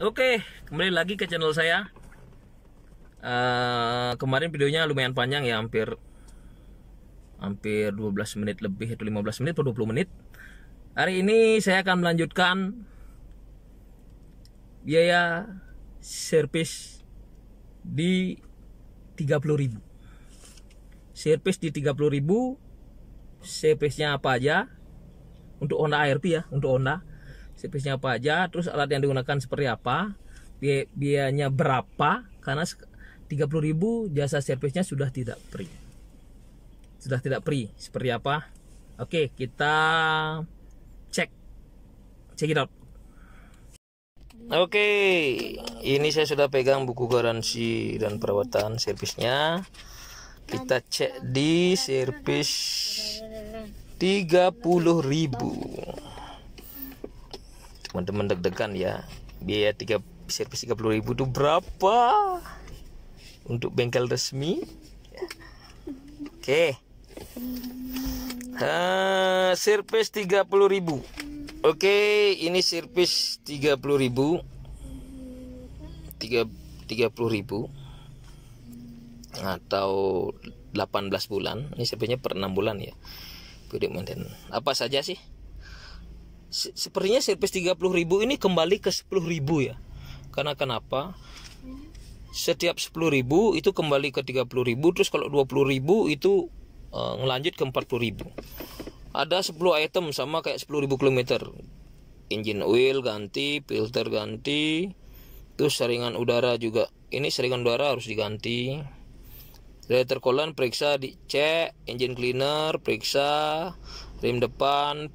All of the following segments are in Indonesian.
Oke, kembali lagi ke channel saya. Kemarin videonya lumayan panjang ya, hampir 12 menit lebih, itu 15 menit atau 20 menit. Hari ini saya akan melanjutkan biaya servis di 30.000. Servis di 30.000, servisnya apa aja? Untuk Honda ARV ya, untuk Honda. Servisnya apa aja, terus alat yang digunakan seperti apa, biayanya berapa, karena 30.000 jasa servisnya sudah tidak free. Seperti apa? Oke, kita check it out. Oke, ini saya sudah pegang buku garansi dan perawatan servisnya. Kita cek di servis 30.000. Teman-teman deg-degan ya, biaya servis 30.000 itu berapa untuk bengkel resmi? Oke, servis 30.000. Oke, ini servis 30.000, 30.000 atau 18 bulan. Ini servisnya per 6 bulan ya. Periode maintenance. Apa saja sih? Sepertinya servis 30.000 ini kembali ke 10.000 ya. Karena kenapa? Setiap 10.000 itu kembali ke 30.000, terus kalau 20.000 itu ngelanjut ke 40.000. Ada 10 item sama kayak 10.000 km. Engine oil ganti, filter ganti, terus saringan udara juga. Ini saringan udara harus diganti. Radiator coolant periksa, dicek, engine cleaner periksa, rem depan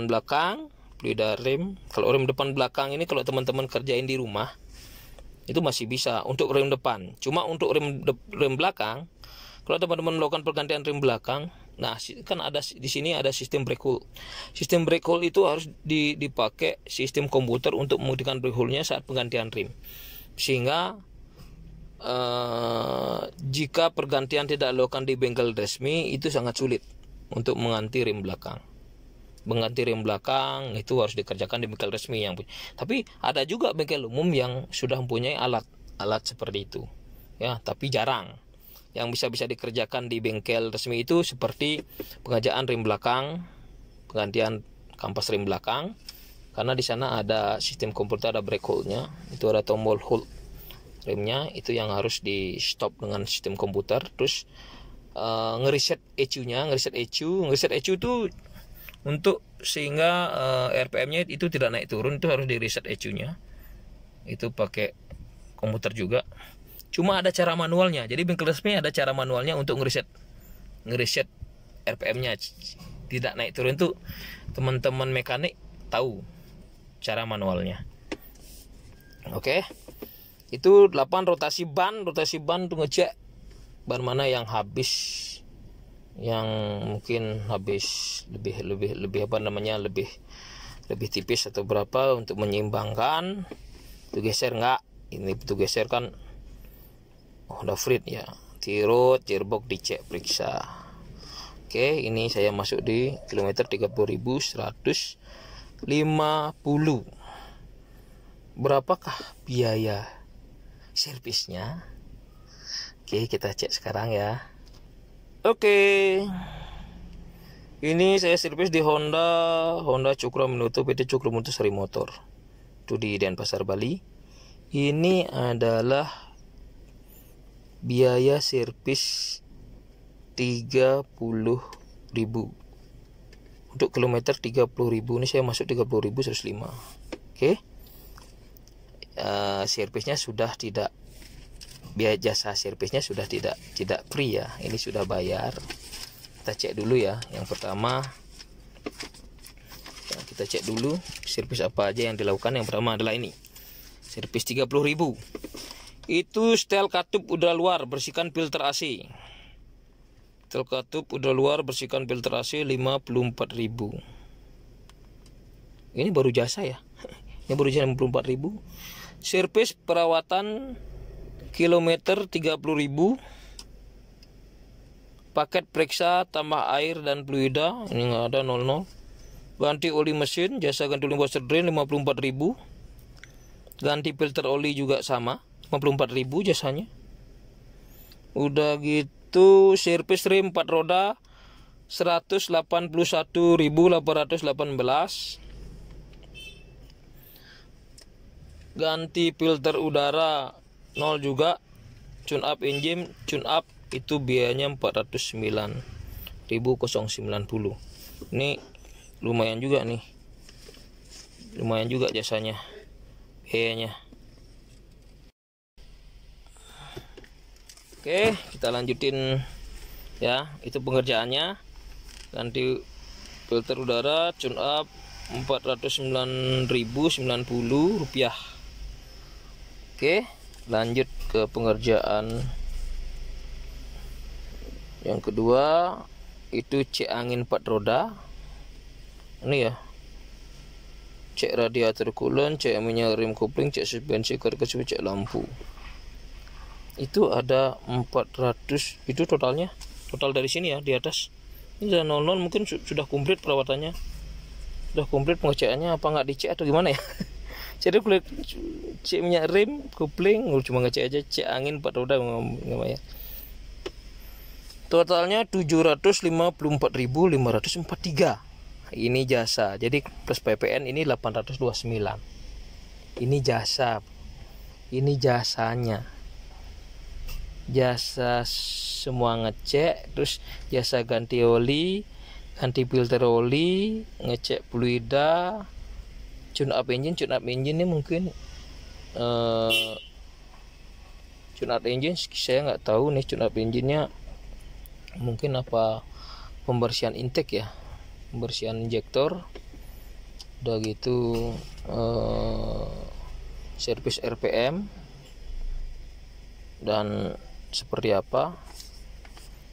belakang, fluida rem. Kalau rem depan belakang ini kalau teman-teman kerjain di rumah itu masih bisa untuk rem depan. Cuma untuk rem belakang, kalau teman-teman melakukan pergantian rem belakang, nah kan ada di sini ada sistem brake hold. Sistem brake hold itu harus dipakai sistem komputer untuk memudahkan brake hold-nya saat penggantian rem. Sehingga jika pergantian tidak dilakukan di bengkel resmi, itu sangat sulit untuk mengganti rem belakang. Mengganti rem belakang itu harus dikerjakan di bengkel resmi yang punya. Tapi ada juga bengkel umum yang sudah mempunyai alat seperti itu ya, tapi jarang. Yang bisa dikerjakan di bengkel resmi itu seperti pengajaan rem belakang, penggantian kampas rem belakang, karena di sana ada sistem komputer, ada brake hold-nya, itu ada tombol hold remnya, itu yang harus di stop dengan sistem komputer. Terus ngereset ECU-nya, ngereset ECU itu untuk sehingga RPM-nya itu tidak naik turun, itu harus di reset ECU-nya. Itu pakai komputer juga. Cuma ada cara manualnya. Jadi bengkel resmi ada cara manualnya untuk ngereset RPM-nya tidak naik turun. Itu teman-teman mekanik tahu cara manualnya. Oke. Itu 8 rotasi ban tuh ngecek ban mana yang habis, yang mungkin habis lebih apa namanya, lebih tipis atau berapa, untuk menyeimbangkan. Itu geser enggak, ini itu geser kan udah free ya. Tirut, gearbox dicek, periksa. Oke, ini saya masuk di kilometer 30.150. Berapakah biaya servisnya? Oke, kita cek sekarang ya. Oke, ini saya servis di Honda Cukra Minuto, PT Cukra Minuto Seri Motor, itu di Denpasar, Bali. Ini adalah biaya servis 30.000 untuk kilometer 30.000. Ini saya masuk 30.105. Oke, servisnya sudah tidak, biaya jasa servisnya sudah tidak free ya, ini sudah bayar. Kita cek dulu ya. Yang pertama kita cek dulu servis apa aja yang dilakukan. Yang pertama adalah ini, servis 30.000. Itu setel katup udara luar, bersihkan filter AC. Setel katup udara luar, bersihkan filter AC 54.000. Ini baru jasa ya. Ini baru jasa 54.000. Servis perawatan kilometer 30.000. Paket periksa tambah air dan fluida, ini nggak ada, 00. Ganti oli mesin, jasa ganti oli washer drain 54.000. Ganti filter oli juga sama, 54.000 jasanya. Udah gitu servis rim 4 roda 181.818. Ganti filter udara 0 juga. Tune up engine, tune up itu biayanya 409.090. Ini lumayan juga nih. Lumayan juga jasanya. Biayanya. Oke, kita lanjutin ya. Itu pengerjaannya. Ganti filter udara, tune up 409.090 rupiah. Oke, lanjut ke pengerjaan yang kedua. Itu cek angin 4 roda. Ini ya, cek radiator coolant, cek minyak rem kopling, cek suspensi karkas, cek lampu. Itu ada 400. Itu totalnya, total dari sini ya, di atas ini sudah 00. Mungkin sudah komplit perawatannya, sudah komplit pengecekannya. Apa nggak dicek atau gimana ya? Jadi kulit cek minyak rem kopling, cuma ngecek aja. Cek angin 4 roda ya. Totalnya 754.543. Ini jasa. Jadi plus PPN ini 829. Ini jasa. Ini jasanya. Jasa semua ngecek, terus jasa ganti oli, ganti filter oli, ngecek fluida, tune up engine. Tune up engine ini mungkin tune up engine saya nggak tahu nih. Tune up engine-nya mungkin apa pembersihan intake ya, pembersihan injektor. Udah gitu servis RPM dan seperti apa.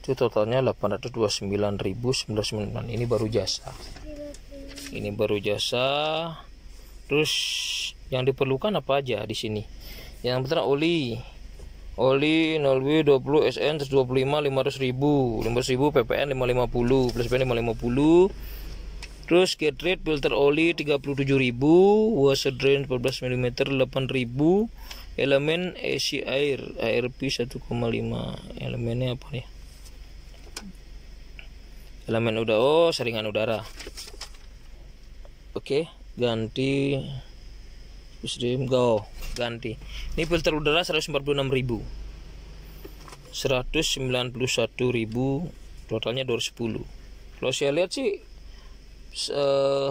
Itu totalnya 829.999. Ini baru jasa. Ini baru jasa. Terus yang diperlukan apa aja di sini? Yang pertama oli 0W20 SN 125 500.000 PPN 550 plus PPN 550. Terus gate rate filter oli 37.000, washer drain 14 mm 8.000, elemen AC air ARP 1,5. Elemennya apa nih? Elemen udara, saringan udara. Oke, ganti stream go, ganti. Ini filter udara 146.000, 191.000, totalnya 210. Kalau saya lihat sih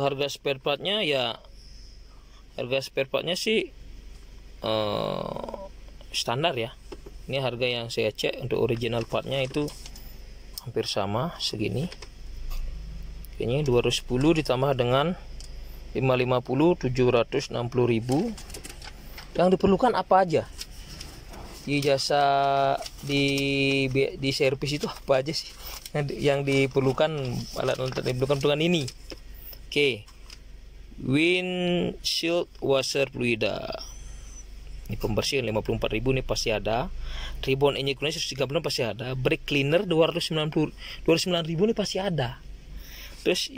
harga spare partnya ya, sih standar ya. Ini harga yang saya cek untuk original partnya itu hampir sama segini. Kayaknya 210 ditambah dengan 550 760.000. Yang diperlukan apa aja di jasa di servis itu apa aja sih yang diperlukan? Alat-alat yang diperlukan dengan ini. Oke, windshield washer fluida ini pembersih 54.000 ini pasti ada. Ribbon injection 130 pasti ada. Brake cleaner 209.000 ini pasti ada. Terus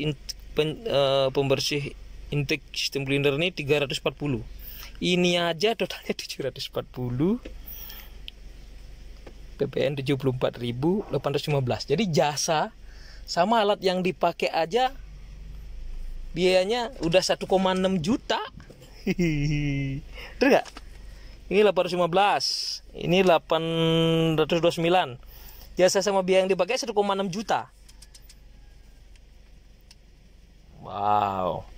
pembersih intake sistem cleaner ini 340. Ini aja totalnya 740. PPN 74.815. Jadi jasa sama alat yang dipakai aja biayanya udah 1,6 juta. Betul gak? Ini 815, ini 829. Jasa sama biaya yang dipakai 1,6 juta. Wow.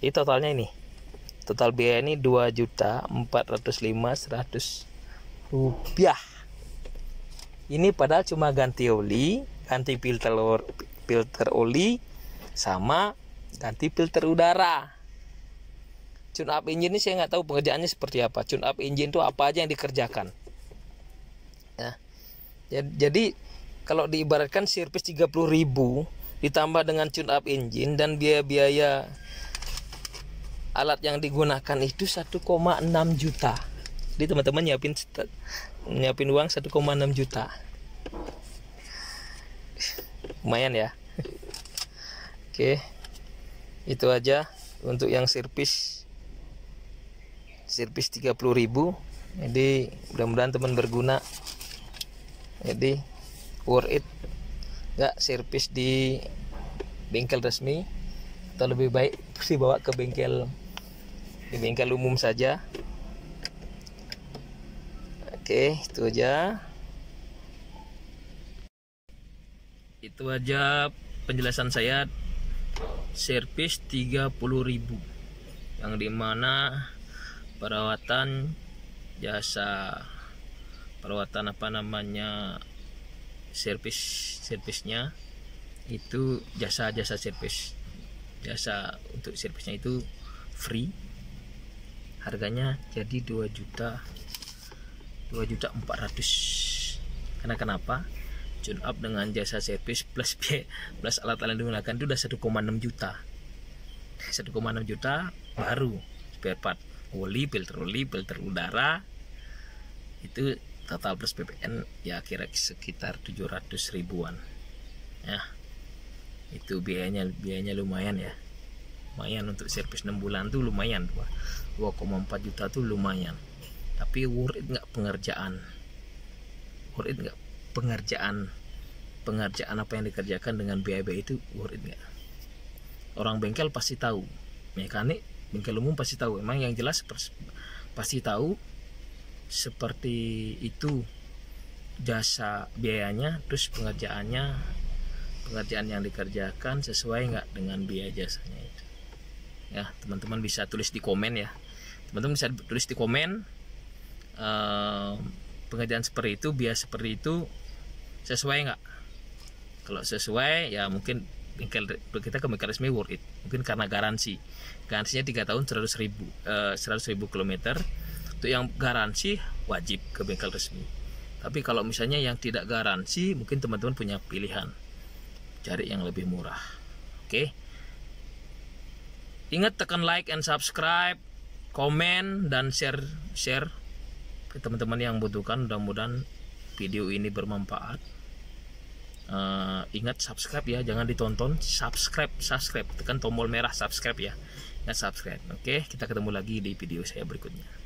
Ini totalnya ini. Total biaya ini 2.405.100 rupiah. Ini padahal cuma ganti oli, ganti filter oli, sama ganti filter udara. Tune up engine ini saya nggak tahu pengerjaannya seperti apa. Tune up engine itu apa aja yang dikerjakan ya. Jadi kalau diibaratkan servis 30.000 ditambah dengan tune up engine dan biaya alat yang digunakan itu 1,6 juta. Jadi teman-teman nyiapin uang 1,6 juta. Lumayan ya. Oke, itu aja untuk yang servis servis 30.000. Jadi mudah-mudahan teman berguna. Jadi worth it nggak servis di bengkel resmi, atau lebih baik dibawa ke bengkel, di bengkel umum saja. Oke, itu aja. Itu aja penjelasan saya servis 30.000, yang dimana perawatan servisnya itu jasa servis, jasa untuk servisnya itu free, harganya jadi 2.400.000. Karena kenapa? Tune up dengan jasa servis plus alat-alat yang digunakan itu udah 1,6 juta. 1,6 juta baru spare part, oli, filter udara, itu total plus PPN ya kira sekitar 700 ribuan ya. Itu biayanya lumayan ya, lumayan untuk servis 6 bulan tuh lumayan, 2,4 juta tuh lumayan. Tapi worth it nggak pengerjaan apa yang dikerjakan dengan biaya itu, worth it nggak? Orang bengkel pasti tahu, mekanik bengkel umum pasti tahu, emang yang jelas pasti tahu seperti itu jasa biayanya, terus pengerjaan yang dikerjakan sesuai nggak dengan biaya jasanya itu ya. Teman-teman bisa tulis di komen ya, teman-teman bisa tulis di komen pengerjaan seperti itu, biaya seperti itu sesuai nggak. Kalau sesuai ya mungkin bengkel kita ke bengkel resmi worth it, mungkin karena garansinya 3 tahun 100.000 kilometer. Untuk yang garansi wajib ke bengkel resmi. Tapi kalau misalnya yang tidak garansi, mungkin teman-teman punya pilihan, cari yang lebih murah. Oke, ingat tekan like and subscribe, komen dan share ke teman-teman yang membutuhkan. Mudah-mudahan video ini bermanfaat. Ingat subscribe ya, jangan ditonton, subscribe, tekan tombol merah subscribe ya, ingat subscribe. Oke, kita ketemu lagi di video saya berikutnya.